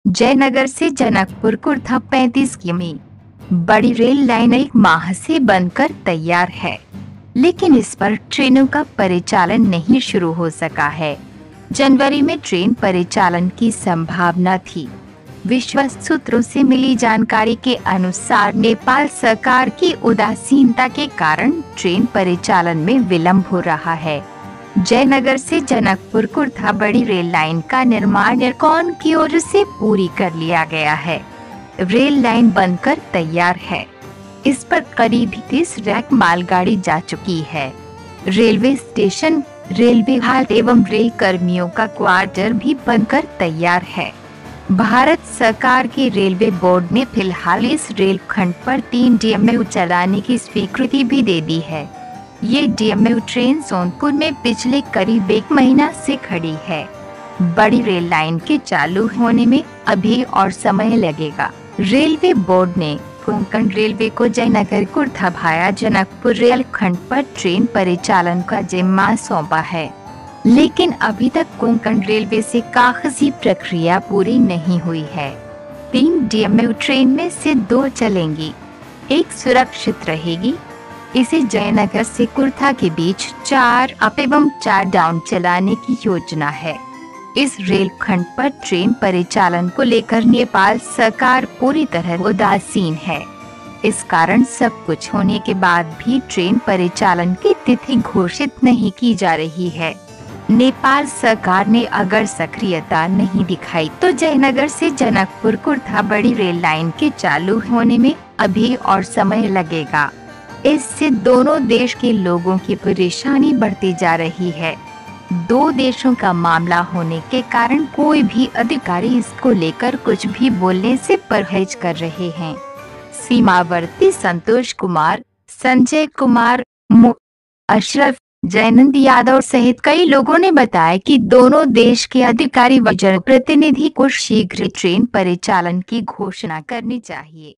जयनगर से जनकपुर कुर्था 35 किमी बड़ी रेल लाइन एक माह से बनकर तैयार है, लेकिन इस पर ट्रेनों का परिचालन नहीं शुरू हो सका है। जनवरी में ट्रेन परिचालन की संभावना थी। विश्वस्त सूत्रों से मिली जानकारी के अनुसार नेपाल सरकार की उदासीनता के कारण ट्रेन परिचालन में विलंब हो रहा है। जयनगर से जनकपुर कुर्था बड़ी रेल लाइन का निर्माण एर्कॉन की ओर से पूरी कर लिया गया है। रेल लाइन बनकर तैयार है। इस पर करीब 30 रैक मालगाड़ी जा चुकी है। रेलवे स्टेशन, रेलवे हाल्ट एवं रेल कर्मियों का क्वार्टर भी बनकर तैयार है। भारत सरकार के रेलवे बोर्ड ने फिलहाल इस रेल खंड पर 3 DMU चलाने की स्वीकृति भी दे दी है। ये DMU ट्रेन सोनपुर में पिछले करीब 1 महीना से खड़ी है। बड़ी रेल लाइन के चालू होने में अभी और समय लगेगा। रेलवे बोर्ड ने कोंकण रेलवे को जयनगर कुर्था भाया जनकपुर रेल खंड पर ट्रेन परिचालन का जिम्मा सौंपा है, लेकिन अभी तक कोंकण रेलवे से कागजी प्रक्रिया पूरी नहीं हुई है। 3 DMU ट्रेन में से 2 चलेंगी, एक सुरक्षित रहेगी। इसे जयनगर से कुर्था के बीच 4 अप एवं 4 डाउन चलाने की योजना है। इस रेलखंड पर ट्रेन परिचालन को लेकर नेपाल सरकार पूरी तरह उदासीन है। इस कारण सब कुछ होने के बाद भी ट्रेन परिचालन की तिथि घोषित नहीं की जा रही है। नेपाल सरकार ने अगर सक्रियता नहीं दिखाई तो जयनगर से जनकपुर कुर्था बड़ी रेल लाइन के चालू होने में अभी और समय लगेगा। इससे दोनों देश के लोगों की परेशानी बढ़ती जा रही है। 2 देशों का मामला होने के कारण कोई भी अधिकारी इसको लेकर कुछ भी बोलने से परहेज कर रहे हैं। सीमावर्ती संतोष कुमार, संजय कुमार, अशरफ, जयनंद यादव सहित कई लोगों ने बताया कि दोनों देश के अधिकारी व जनप्रतिनिधि को शीघ्र ट्रेन परिचालन की घोषणा करनी चाहिए।